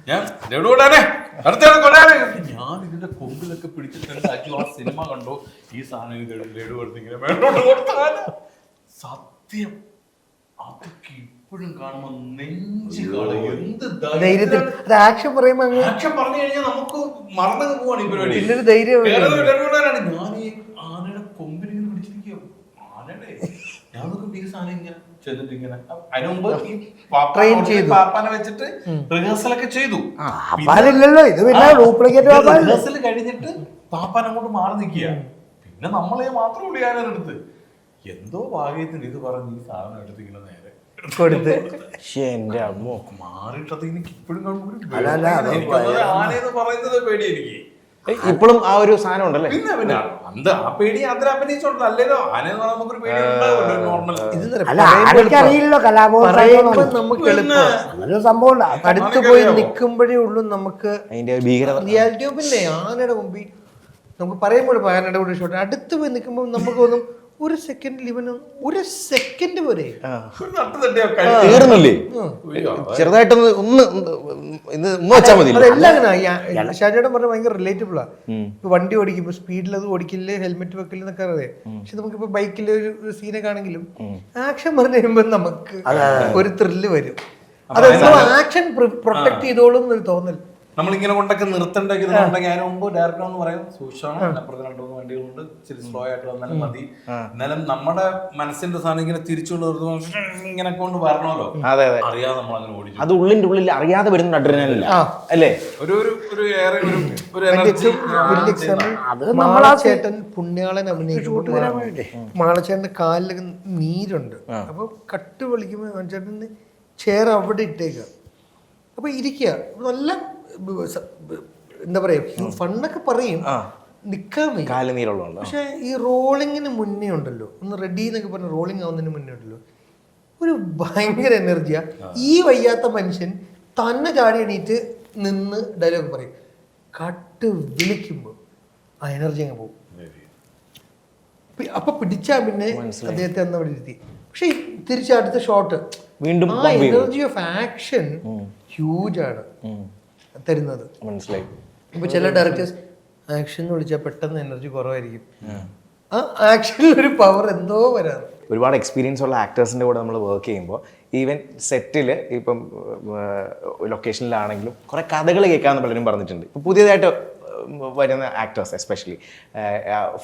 ഞാൻ ലഡു കൂടാനെ ഞാൻ ഇതിന്റെ കൊമ്പിലൊക്കെ പിടിച്ചിട്ടുണ്ട്. ആ സിനിമ കണ്ടു, ഈ സാധനം ലഡു കൊടുത്തിങ്ങനെ മേളോട്ട് കൊടുത്താൽ സത്യം അതൊക്കെ ഇപ്പോഴും കാണുമ്പോൾ നെഞ്ച് കളയും. എന്ത് ധൈര്യത്തിൽ അത് ആക്ഷൻ പറയുമ്പോ ആക്ഷൻ പറഞ്ഞു കഴിഞ്ഞാൽ നമുക്ക് മറന്നു പോവാണ് ഈ പരിപാടി. പിന്നൊരു ധൈര്യം ഞാൻ ഈ ആനയുടെ കൊമ്പിനിങ്ങനെ പിടിച്ചിരിക്കുക. ആനയുടെ ഞാൻ നോക്കുമ്പോ ഈ സാധനം ഇങ്ങനെ ചെയ്തിട്ട് ഇങ്ങനെ അതിന് മുമ്പ് ഈ ട്രെയിൻ ചെയ്തു, പാപ്പാനെ വെച്ചിട്ട് റിഹേഴ്സലൊക്കെ ചെയ്തു. പാപ്പാനില്ലല്ലോ ഇത്, പിന്നെ ഡ്യൂപ്ലിക്കേറ്റ് റിഹേഴ്സൽ കഴിഞ്ഞിട്ട് പാപ്പാൻ അങ്ങോട്ട് മാറി നിൽക്കുക. പിന്നെ നമ്മളെ മാത്രം ഉള്ളു ആനടുത്ത്. എന്തോ ഭാഗ്യത്തിന് ഇത് പറഞ്ഞ് ഈ സാധനം എടുത്ത് ഇങ്ങനെ നേരെ കൊടുത്ത് എന്റെ അമ്മോ മാറിയിട്ടത് എനിക്ക് ഇപ്പോഴും ആനയെന്ന് പറയുന്നത് പേടി എനിക്ക് ഇപ്പോഴും ആ ഒരു സാധനം ഉണ്ടല്ലേ. പിന്നെ അന്ത് ആ പേടി അതിൽ അഭിനയിച്ചോണ്ട് അല്ലല്ലോ ആനയെന്ന് നമുക്കൊരു പേടി ഉണ്ടാവുമല്ലോ നോർമൽ. അറിയില്ലല്ലോ കലാബോധം നമുക്ക് എളുപ്പം അങ്ങനെ സംഭവം അടുത്ത് പോയി നിൽക്കുമ്പോഴേ ഉള്ളൂ നമുക്ക് അതിന്റെ ഭീകരത. റിയാലിറ്റിയോ പിന്നെ ആനയുടെ മുമ്പിൽ നമുക്ക് പറയുമ്പോൾ ആനയുടെ കൂടെ ഷോട്ട് അടുത്ത് പോയി നിൽക്കുമ്പോൾ നമുക്ക് തോന്നും ഒരു സെക്കൻഡിൽ ഇവന് ഒരു സെക്കൻഡ് പോരെ തീർന്നില്ലേ, ചെറുതായിട്ടൊന്ന് ഒന്ന് വെച്ചാൽ മതി. അതെല്ലാം അങ്ങനെ ഷാജേട്ടൻ പറഞ്ഞ ഭയങ്കര റിലേറ്റബിളാ. ഇപ്പൊ വണ്ടി ഓടിക്കുമ്പോ സ്പീഡിൽ അത് ഓടിക്കില്ലേ, ഹെൽമെറ്റ് വെക്കില്ല എന്നൊക്കെ അറിയാം. പക്ഷെ നമുക്കിപ്പോ ബൈക്കിൽ ഒരു സീനൊക്കെ ആണെങ്കിലും ആക്ഷൻ പറഞ്ഞു കഴിയുമ്പോൾ നമുക്ക് ഒരു ത്രില്ല് വരും. അതെന്തോ ആക്ഷൻ പ്രൊട്ടക്ട് ചെയ്തോളും എന്നൊരു തോന്നൽ. നമ്മളിങ്ങനെ കൊണ്ടൊക്കെ നിർത്തണ്ടെങ്കിൽ അതിന് മുമ്പ് ഡയറക്ടർ എന്ന് പറയും സൂക്ഷിച്ചാണ്, അപ്പുറത്ത് 2-3 വണ്ടികളുണ്ട്, ഇച്ചിരി സ്ലോ ആയിട്ട് വന്നാലും മതി. എന്നാലും നമ്മുടെ മനസ്സിന്റെ സാധനം ഇങ്ങനെ തിരിച്ചുകൊണ്ട് നിർത്തുമ്പോൾ ഇങ്ങനെ കൊണ്ട് വരണമല്ലോ. അതെ അതെ, അറിയാതെ നമ്മൾ അങ്ങനെ ഓടിച്ചു. അത് ഉള്ളിന്റെ ഉള്ളിൽ അറിയാതെ വരുന്ന അഡ്രിനാലിൻ അല്ലേ, ഒരു എനർജി. മാളച്ചേട്ടൻ പുണ്യാളൻ അഭിനയിക്കുമ്പോൾ മാളച്ചേട്ടന്റെ കാലിലൊക്കെ നീരുണ്ട്. അപ്പൊ കട്ട് വിളിക്കുമ്പോ ചേട്ടന് ചെയർ അവിടെ ഇട്ടേക്കുക, അപ്പൊ ഇരിക്കുക നല്ല എന്താ പറയാ ഫണ്ണൊക്കെ പറയും, നിക്കാൻ വയ്യ. പക്ഷെ ഈ റോളിങ്ങിന് മുന്നേ ഉണ്ടല്ലോ, ഒന്ന് റെഡി എന്നൊക്കെ പറഞ്ഞ റോളിങ് ആവുന്നതിന് മുന്നേ ഉണ്ടല്ലോ ഒരു ഭയങ്കര എനർജിയാ. ഈ വയ്യാത്ത മനുഷ്യൻ തന്നെ ചാടി എണീറ്റ് നിന്ന് ഡയലോഗ് പറയും. കട്ട് വിളിക്കുമ്പോ ആ എനർജി അങ്ങ് പോകും. അപ്പൊ പിടിച്ചാ പിന്നെ അദ്ദേഹത്തെ അന്ന് അവിടെ ഇരുത്തി. പക്ഷെ തിരിച്ചടുത്ത ഷോട്ട് വീണ്ടും ആ എനർജി ഓഫ് ആക്ഷൻ ഹ്യൂജ് ആണ് തരുന്നത്. മനസ്സിലായി. ഇപ്പൊ ചില ഡയറക്ടേഴ്സ് ആക്ഷൻ എന്ന് വിളിച്ചാൽ പെട്ടെന്ന് എനർജി കുറവായിരിക്കും. ആ ആക്ഷനിൽ ഒരു പവർ എന്തോ വരാറ്. ഒരുപാട് എക്സ്പീരിയൻസ് ഉള്ള ആക്ടേഴ്സിൻ്റെ കൂടെ നമ്മൾ വർക്ക് ചെയ്യുമ്പോൾ ഈവൻ സെറ്റിൽ ഇപ്പം ലൊക്കേഷനിലാണെങ്കിലും കുറേ കഥകൾ കേൾക്കാമെന്ന് പലരും പറഞ്ഞിട്ടുണ്ട്. ഇപ്പം പുതിയതായിട്ട് വരുന്ന ആക്ടേഴ്സ് എസ്പെഷ്യലി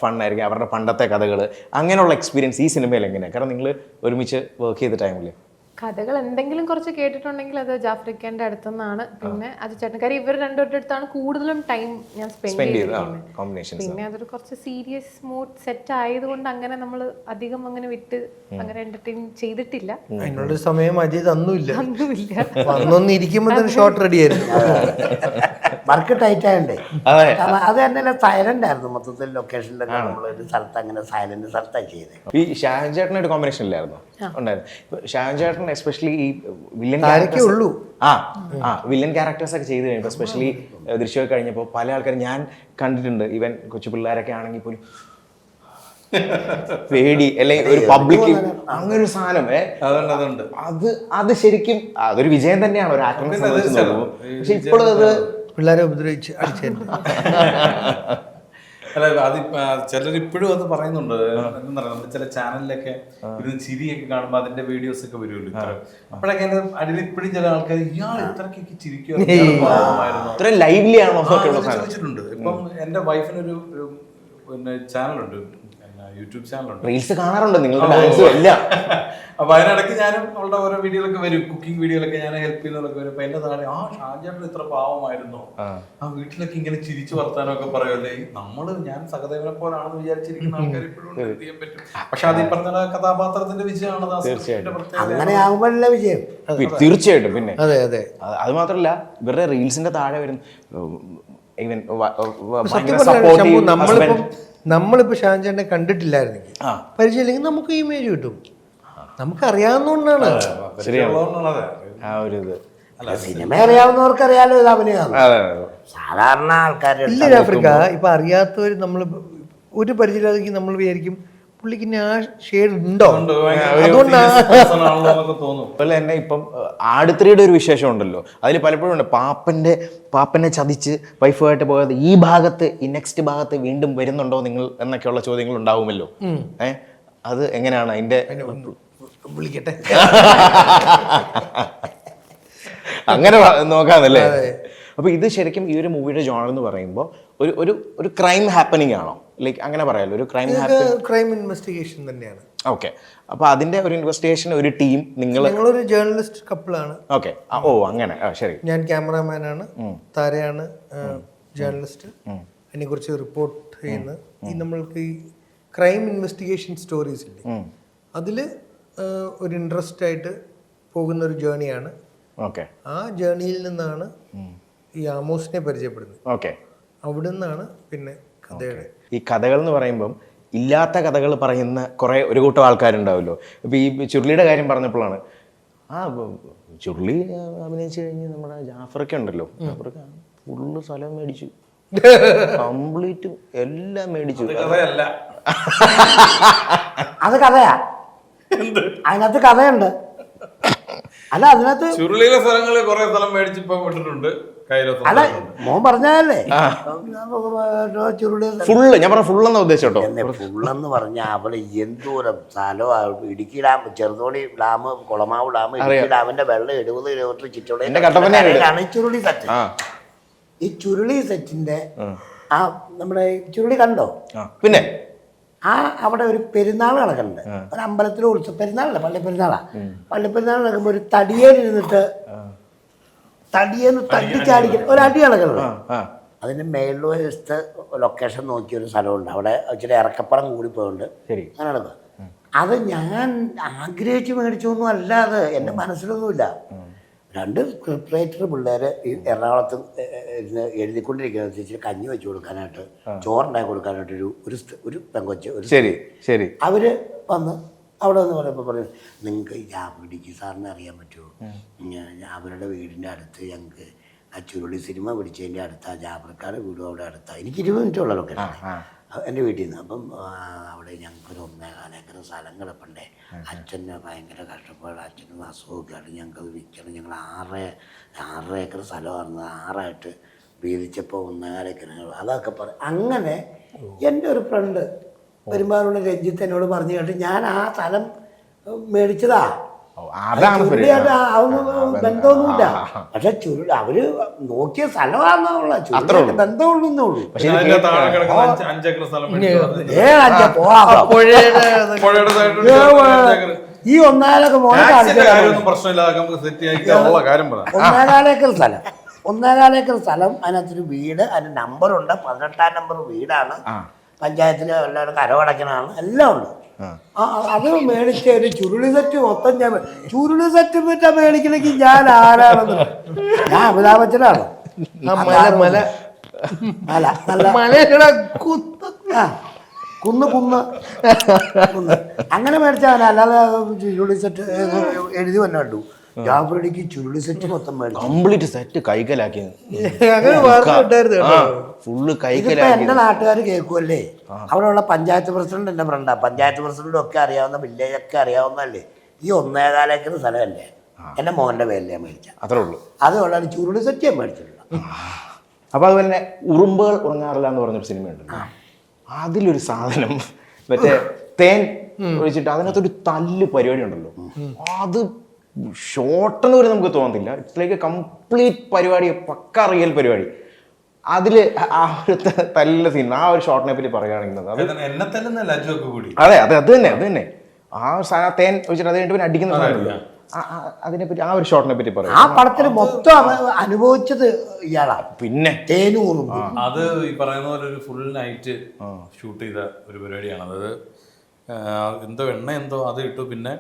ഫണ്ണായിരിക്കും, അവരുടെ പണ്ടത്തെ കഥകൾ, അങ്ങനെയുള്ള എക്സ്പീരിയൻസ് ഈ സിനിമയിൽ എങ്ങനെയാണ്? കാരണം നിങ്ങൾ ഒരുമിച്ച് വർക്ക് ചെയ്ത ടൈമിൽ കഥകൾ എന്തെങ്കിലും കുറച്ച് കേട്ടിട്ടുണ്ടെങ്കിൽ അത് ജാഫ്രിക്കന്റെ അടുത്തുനിന്നാണ്. പിന്നെ അത് ചേട്ടൻകാരി ഇവർ രണ്ടുപേരുടെ അടുത്താണ് കൂടുതലും ടൈം ഞാൻ സ്പെൻഡ് ചെയ്തിരിക്കുന്നത്. പിന്നെ അതൊരു കുറച്ച് സീരിയസ് മൂഡ് സെറ്റ് ആയതുകൊണ്ട് അങ്ങനെ നമ്മൾ അധികം അങ്ങനെ വിട്ട് അങ്ങനെ എന്റർടൈൻ ചെയ്തിട്ടില്ല. അതിനുള്ള സമയം അജയ് തന്നുമില്ല. വന്നൊന്നിരിക്കുമ്പോ ഷോട്ട് റെഡി ആയിരുന്നു. വർക്ക് ടൈറ്റ് ആയണ്ടേ, അത് തന്നെ സൈലന്റ് ആയിരുന്നു മൊത്തത്തിൽ. ലൊക്കേഷനിലൊക്കെ നമ്മളൊരു സ്ഥലത്ത് അങ്ങനെ സൈലന്റ് സ്ഥലത്താണ് ചെയ്തത്. ഈ ഷാൻ ചേട്ടൻ ഒരു കോമ്പിനേഷൻ ഇല്ലായിരുന്നു ഉണ്ടായിരുന്നു. ഷാൻ ചേട്ടൻ എസ്പെഷ്യലി ഈ വില്ലൻ ഉള്ളൂ വില്ലൻ ക്യാരക്ടേഴ്സ് ഒക്കെ ചെയ്ത് കഴിയുമ്പോൾ എസ്പെഷ്യലി ദൃശ്യമൊക്കെ കഴിഞ്ഞപ്പോൾ പല ആൾക്കാരും ഞാൻ കണ്ടിട്ടുണ്ട്, ഈവൻ കൊച്ചു പിള്ളേരൊക്കെ ആണെങ്കിൽ പോലും പേടി അല്ലെങ്കിൽ ഒരു പബ്ലിക് അങ്ങനെ ഒരു സാധനം അത് ശരിക്കും അതൊരു വിജയം തന്നെയാണ് ഒരു ആക്ടറിനെ സംബന്ധിച്ച് നോക്കുമ്പോൾ. പക്ഷെ ഇപ്പോഴും അത് പിള്ളേരെ ഉപദ്രവിച്ച് അടിച്ചു. അല്ല അത് ചിലരിപ്പോഴും അത് പറയുന്നുണ്ട്. എന്താ പറയുക, നമ്മുടെ ചില ചാനലിലൊക്കെ ഒരു ചിരിയൊക്കെ കാണുമ്പോൾ അതിന്റെ വീഡിയോസ് ഒക്കെ വരുമല്ലോ. അപ്പോഴൊക്കെ അടിയിൽ ഇപ്പോഴും ചില ആൾക്കാർ ഇയാൾ ഇത്രക്കൊക്കെ ചിരിക്കുമായിരുന്നു ചോദിച്ചിട്ടുണ്ട്. ഇപ്പം എന്റെ വൈഫിനൊരു പിന്നെ ചാനലുണ്ട്, യൂട്യൂബ് ചാനലുണ്ട്. റീൽസ് കാണാറുണ്ട് നിങ്ങൾ? അപ്പൊ അതിനിടയ്ക്ക് ഞാനും അവളുടെ ഓരോ വീഡിയോയിലൊക്കെ വരും, കുക്കിംഗ് വീഡിയോയിലൊക്കെ ഞാൻ ഹെൽപ്പ് ചെയ്യുന്നതൊക്കെ വരും. അപ്പൊ എന്റെ താഴെ ഷാൻചേട്ടൻ ഇത്ര പാവമായിരുന്നോ, ആ വീട്ടിലൊക്കെ ഇങ്ങനെ ചിരിച്ചു വർത്താനൊക്കെ പറയുമല്ലേ. ഞാൻ സഹദേവനെ പോലാണെന്ന് വിചാരിച്ചിരിക്കുന്ന ആൾക്കാർ ഇപ്പോഴും ചെയ്യാൻ പറ്റും. പക്ഷെ അത് ഈ പറഞ്ഞ കഥാപാത്രത്തിന്റെ വിജയമാണ്. അങ്ങനെ ആകുമ്പോഴല്ല വിജയം. തീർച്ചയായിട്ടും. പിന്നെ അതെ അതെ, അത് മാത്രമല്ല ഇവരുടെ റീൽസിന്റെ താഴെ വരും ഈവൻ നമ്മളിപ്പോ ഷാൻചേട്ടനെ കണ്ടിട്ടില്ലായിരുന്നെങ്കിൽ, പരിചയമില്ലെങ്കിൽ നമുക്ക് ഇമേജ് കിട്ടും. നമുക്കറിയാവുന്നതുകൊണ്ടാണ്. ആ ഒരു ഇത് സിനിമ അറിയാവുന്നവർക്ക് അറിയാലോ ഇത് അഭിനയമാണ്. അതെ അതെ. സാധാരണ ആൾക്കാരുടെ ഇല്ല ജാഫ്രിക്ക, ഇപ്പൊ അറിയാത്തവർ നമ്മൾ ഒരു പരിചയമില്ലാതെ നമ്മൾ വിചാരിക്കും പുള്ളിക്ക് ഇനി ആ ഷെയ്ഡ് ഉണ്ടോ, അതുകൊണ്ടാണ്. തോന്നും. അതുപോലെ തന്നെ ഇപ്പം ആടുത്രിയുടെ ഒരു വിശേഷം ഉണ്ടല്ലോ, അതിൽ പലപ്പോഴും ഉണ്ട് പാപ്പനെ ചതിച്ച് വൈഫുമായിട്ട് പോകാതെ ഈ ഭാഗത്ത് ഈ നെക്സ്റ്റ് ഭാഗത്ത് വീണ്ടും വരുന്നുണ്ടോ നിങ്ങൾ എന്നൊക്കെയുള്ള ചോദ്യങ്ങൾ ഉണ്ടാവുമല്ലോ. അത് എങ്ങനെയാണ് അതിന്റെ വിളിക്കട്ടെ അങ്ങനെ നോക്കാന്നല്ലേ. അപ്പൊ ഇത് ശരിക്കും ഈ ഒരു മൂവിയുടെ ജോണർ എന്ന് പറയുമ്പോൾ ഒരു ക്രൈം ഹാപ്പനിങ് ആണോ, ലൈക്ക് അങ്ങനെ പറയാലോ, ഒരു ക്രൈം ഇൻവെസ്റ്റിഗേഷൻ തന്നെയാണ്. ഓക്കെ. അപ്പൊ അതിന്റെ ഒരു ഇൻവെസ്റ്റിഗേഷൻ, ഒരു ടീം, ഞങ്ങളൊരു ജേർണലിസ്റ്റ് കപ്പിളാണ്. ഓക്കെ. ഓ അങ്ങനെ, ശരി. ഞാൻ ക്യാമറാമാനാണ്, താരയാണ് ജേർണലിസ്റ്റ്. അതിനെ കുറിച്ച് റിപ്പോർട്ട് ചെയ്യുന്ന ഈ നമ്മൾക്ക് ഈ ക്രൈം ഇൻവെസ്റ്റിഗേഷൻ സ്റ്റോറീസ് ഇല്ലേ, അതില് ഒരു ഇൻട്രസ്റ്റ് ആയിട്ട് പോകുന്ന ഒരു ജേർണിയാണ്. ഓക്കെ. ആ ജേർണിയിൽ നിന്നാണ് ഈ ആമോസിനെ പരിചയപ്പെടുന്നത്. ഓക്കെ. അവിടെ നിന്നാണ് പിന്നെ കഥയുടെ. ഈ കഥകൾ എന്ന് പറയുമ്പം ഇല്ലാത്ത കഥകൾ പറയുന്ന കുറെ ഒരു കൂട്ടം ആൾക്കാരുണ്ടാവുമല്ലോ. ഇപ്പൊ ഈ ചുരുളിയുടെ കാര്യം പറഞ്ഞപ്പോഴാണ് ചുരുളി അഭിനയിച്ചു കഴിഞ്ഞ് നമ്മുടെ ജാഫറൊക്കെ ഉണ്ടല്ലോ, ജാഫറൊക്കെ ഫുള്ള് സ്ഥലം മേടിച്ചു, കംപ്ലീറ്റ് എല്ലാം മേടിച്ചു. അത് കഥയാ, അതിനകത്ത് കഥയുണ്ട്. അല്ല അതിനകത്ത് ചുരുളിയിലെ സ്ഥലങ്ങളിൽ കുറെ സ്ഥലം മേടിച്ചിപ്പോ വിട്ടിട്ടുണ്ട്. അല്ല മോൻ പറഞ്ഞല്ലേ ചുരുളി ഫുള്ള്, ഞാൻ പറഞ്ഞ ഫുള്ളെന്നാ ഉദ്ദേശിച്ചോ. ഫുള്ളെന്ന് പറഞ്ഞാൽ അവിടെ എന്തോരം സ്ഥലം. Idukki dam, Cheruthoni dam, Kulamavu dam, Idukki ഡാമിന്റെ വെള്ളം 70 കിലോമീറ്റർ ചുറ്റോടെയാണ് ഈ ചുരുളി സെറ്റ്. ഈ ചുരുളി സെറ്റിന്റെ ആ നമ്മുടെ ചുരുളി കണ്ടോ? പിന്നെ അവിടെ ഒരു പെരുന്നാൾ നടക്കുന്നുണ്ട്, ഒരു അമ്പലത്തിലെ ഉത്സവം. പെരുന്നാളല്ല, പള്ളിപ്പെരുന്നാളാ. പള്ളിപ്പെരുന്നാൾ നടക്കുമ്പോൾ ഒരു തടിയേലിരുന്നിട്ട് തടിയെന്ന് തട്ടിച്ചാടിക്കുന്ന ഒരു അടി നടക്കുന്നുണ്ട്. അതിന്റെ മേൽവശത്ത് ലൊക്കേഷൻ നോക്കിയ ഒരു സ്ഥലമുണ്ട്. അവിടെ ഇച്ചിരി ഇറക്കപ്പുറം കൂടിപ്പോയുണ്ട്. അങ്ങനെ നടക്കുക. അത് ഞാൻ ആഗ്രഹിച്ച് മേടിച്ചൊന്നും അല്ലാതെ എൻ്റെ മനസ്സിലൊന്നുമില്ല. 2 സ്ക്രിപ്റ്റ് റൈറ്റർ പിള്ളേർ ഈ എറണാകുളത്ത് ഇരുന്ന് എഴുതിക്കൊണ്ടിരിക്കുന്ന ഇച്ചിരി കഞ്ഞി വെച്ച് കൊടുക്കാനായിട്ട്, ചോറുണ്ടാക്കി കൊടുക്കാനായിട്ട് ഒരു പെങ്കൊച്ച് ശരി അവര് വന്ന് അവിടെ വന്ന് പറയുമ്പോൾ പറയും, നിങ്ങൾക്ക് ഈ ജാഫ്രിഡിക്ക് സാറിനെ അറിയാൻ പറ്റുമോ? അവരുടെ വീടിൻ്റെ അടുത്ത് ഞങ്ങൾക്ക് ആ ചുരുളി സിനിമ പിടിച്ചതിൻ്റെ അടുത്താ, ജാഫ്രിക്കാരുടെ വീടും അവിടെ അടുത്താ. എനിക്ക് 20 മിനിറ്റ് ഉള്ളതൊക്കെ എൻ്റെ വീട്ടിൽ നിന്ന്. അപ്പം അവിടെ ഞങ്ങൾക്കൊരു 1.25 ഏക്കർ സ്ഥലം കിടപ്പുണ്ടേ. അച്ഛന് ഭയങ്കര കഷ്ടപ്പാട്, അച്ഛനും അസുഖമൊക്കെയാണ്, ഞങ്ങൾക്കത് വിൽക്കണം. ഞങ്ങൾ 6 ഏക്കർ സ്ഥലമായിരുന്നു, 6ആയിട്ട് വീതിച്ചപ്പോൾ 1.25 ഏക്കർ അതൊക്കെ പറയും. അങ്ങനെ എൻ്റെ ഒരു ഫ്രണ്ട് പെരുമ്പാവൂരുള്ള രഞ്ജിത്ത് എന്നോട് പറഞ്ഞു കേട്ട് ഞാൻ ആ സ്ഥലം മേടിച്ചതാ. ബന്ധമൊന്നുമില്ല, പക്ഷെ ചുരുളി അവര് നോക്കിയ സ്ഥലമാണെന്നുള്ള ചുരുളി ബന്ധമുള്ളൂ. ഈ 1.25 മോനെ 1.25 ഏക്കർ സ്ഥലം, 1.25 ഏക്കർ സ്ഥലം. അതിനകത്തൊരു വീട്, അതിന് നമ്പറുണ്ട്, 18ാം നമ്പർ വീടാണ്. പഞ്ചായത്തിൽ എല്ലാവരും കരമടയ്ക്കണതാണ്, എല്ലാം ഉണ്ട്. അത് മേടിച്ച ഒരു ചുരുളി സെറ്റ് മൊത്തം ഞാൻ ചുരുളി സെറ്റ് പറ്റാ മേടിക്കണമെങ്കിൽ ഞാൻ ആരാണെന്ന് ഞാൻ അമിതാഭ് ബച്ചനാണ്. കുന്ന് അങ്ങനെ മേടിച്ചാൽ അല്ലാതെ ചുരുളി സെറ്റ് എഴുതി വന്നെ കണ്ടു. ജാഫ്രിഡിക്ക് ചുരുളി സെറ്റ് മൊത്തം കംപ്ലീറ്റ് സെറ്റ് കൈക്കലാക്കി ഫുള്ള് കൈക്കലാക്കി. എന്റെ നാട്ടുകാർ കേൾക്കുമല്ലേ, അവിടെയുള്ള പഞ്ചായത്ത് പ്രസിഡന്റ് എന്റെ ഫ്രണ്ടാ. പഞ്ചായത്ത് പ്രസിഡന്റും ഒക്കെ അറിയാവുന്ന, വില്ലേജൊക്കെ അറിയാവുന്നല്ലേ. ഈ 1.25 ഏക്കർ സ്ഥലമല്ലേ എന്റെ മോഹന്റെ പേരിലെ മേടിച്ച, അത്രേ ഉള്ളൂ. അതുകൊണ്ടാണ് ചുരുളി സെറ്റ് ഞാൻ മേടിച്ചിട്ടുള്ള. അപ്പൊ അതുപോലെ തന്നെ ഉറുമ്പുകൾ ഉറങ്ങാറില്ല എന്ന് പറഞ്ഞൊരു സിനിമയുണ്ട്. അതിലൊരു സാധനം മറ്റേ തേൻ ഒഴിച്ചിട്ട് അതിനകത്തൊരു തല്ല് പരിപാടി ഉണ്ടല്ലോ, അത് ഷോർട്ടെന്ന് വരെ നമുക്ക് തോന്നുന്നില്ല. ഇറ്റ്സ് ലൈക്ക് എ കംപ്ലീറ്റ് പരിപാടി, പക്ക റിയൽ പരിപാടി. അതില് ആ ഒരു തല്ലിലെ സീൻ, ആ ഒരു ഷോർട്ടിനെ പറ്റി പറയുകയാണെങ്കിൽ അതെ അത് തന്നെ ആ തേൻ വെച്ചിട്ട് അത് കഴിഞ്ഞിട്ട് പിന്നെ അടിക്കുന്ന സാധനമില്ല, അതിനെപ്പറ്റി ആ ഒരു ഷോർട്ടിനെ പറ്റി പറയും. ആ പടത്തിൽ മൊത്തം അനുഭവിച്ചത് ഇയാളാ. പിന്നെ തേനൂറും അത് ഈ പറയുന്ന പോലെ ഒരു ഫുൾ നൈറ്റ് ഷൂട്ട് ചെയ്ത ഒരു പരിപാടിയാണ്. അതായത് എന്തോ എണ്ണ എന്തോ അത് ഇട്ടു, പിന്നെ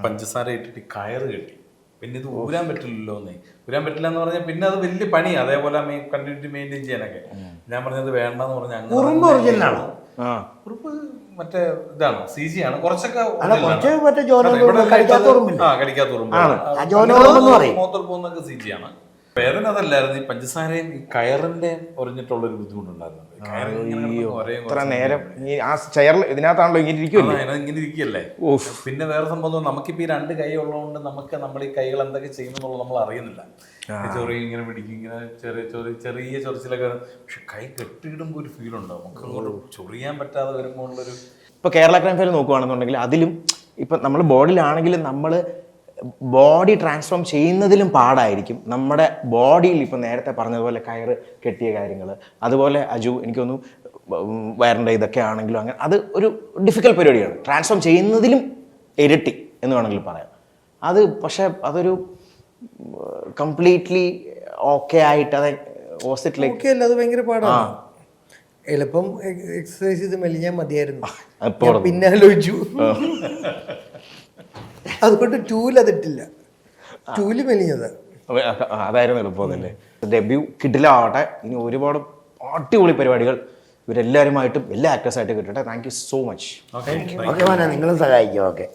പഞ്ചസാര ഇട്ടിട്ട് കയറ് കെട്ടി, പിന്നെ ഇത് ഊരാൻ പറ്റില്ലല്ലോ എന്നേ. ഊരാൻ പറ്റില്ല എന്ന് പറഞ്ഞാൽ പിന്നെ അത് വലിയ പണിയാണ്, അതേപോലെ കണ്ടിന്യൂറ്റി മെയിൻറ്റെയിൻ ചെയ്യാനൊക്കെ. ഞാൻ പറഞ്ഞത് വേണ്ടെന്ന് പറഞ്ഞാൽ ഉറുമ്പ് ഒറിജിനലാണോ? ഉറുപ്പ് മറ്റേ ഇതാണ്, CG ആണ്. കുറച്ചൊക്കെ കുറച്ച് മറ്റേ കടിക്കാത്ത ഉറുമ്പില്ല. കടിക്കാത്ത ഉറുമ്പ്, മുഖത്തോട് പോകുന്നൊക്കെ CG ആണ്. വേദന അതല്ലായിരുന്നു, ഈ പഞ്ചസാരയും ഈ കയറിന്റെ ഒറിഞ്ഞിട്ടുള്ളൊരു ബുദ്ധിമുട്ടുണ്ടായിരുന്നു. ഇത്ര നേരം ആ ചെയറിൽ ഇതിനകത്താണല്ലോ ഇങ്ങനെ ഇരിക്കുമല്ലോ, ഇങ്ങനെ ഇരിക്കുകയല്ലേ. പിന്നെ വേറെ സംഭവം, നമുക്കിപ്പോ ഈ 2 കൈ ഉള്ളതുകൊണ്ട് നമ്മൾ ഈ കൈകൾ എന്തൊക്കെ ചെയ്യുന്നുള്ളത് നമ്മൾ അറിയുന്നില്ല. ചൊറി ഇങ്ങനെ പിടിക്കും, ഇങ്ങനെ ചെറിയ ചൊറിച്ചിലൊക്കെ. പക്ഷെ കൈ കെട്ടിയിടുമ്പോൾ ഒരു ഫീൽ ഉണ്ടാവും, നമുക്ക് അങ്ങോട്ട് ചൊറിയാൻ പറ്റാതെ വരുമ്പോൾ ഉള്ളൊരു. ഇപ്പോൾ കേരള ക്രൈം ഫയൽ നോക്കുകയാണെന്നുണ്ടെങ്കിൽ അതിലും ഇപ്പം നമ്മൾ ബോഡിയിലാണെങ്കിലും നമ്മൾ ബോഡി ട്രാൻസ്ഫോം ചെയ്യുന്നതിലും പാടായിരിക്കും നമ്മുടെ ബോഡിയിൽ. ഇപ്പം നേരത്തെ പറഞ്ഞതുപോലെ കയറ് കെട്ടിയ കാര്യങ്ങൾ, അതുപോലെ അജു എനിക്കൊന്നും വയറിൻ്റെ ഇതൊക്കെ ആണെങ്കിലും അങ്ങനെ അത് ഒരു ഡിഫിക്കൽട്ട് പരിപാടിയാണ്. ട്രാൻസ്ഫോം ചെയ്യുന്നതിലും ഇരട്ടി എന്ന് വേണമെങ്കിൽ പറയാം. അത് പക്ഷേ അതൊരു കംപ്ലീറ്റ്ലി ഓക്കെ ആയിട്ട് അത് ഹോസ്പിറ്റലിലേക്ക് ഓക്കെ അല്ല, അത് ഭയങ്കര പാടാണ്. എളുപ്പം എക്സസൈസ് ചെയ്ത് മെലിഞ്ഞാൽ മതിയായിരുന്നു, പിന്നെ ആലോചിച്ചു. അതുകൊണ്ട് ടൂലതിട്ടില്ല, ടൂല് മെലിഞ്ഞത് അതായിരുന്നു എളുപ്പമൊന്നുമില്ലേ. ഡെബ്യൂ കിഡിലാവട്ടെ, ഇനി ഒരുപാട് അടിപൊളി പരിപാടികൾ ഇവരെല്ലാവരുമായിട്ടും എല്ലാ ആക്ടേഴ്സായിട്ടും കിട്ടട്ടെ. Thank you so much. Okay മോനെ, നിങ്ങളും സഹായിക്കും. ഓക്കെ.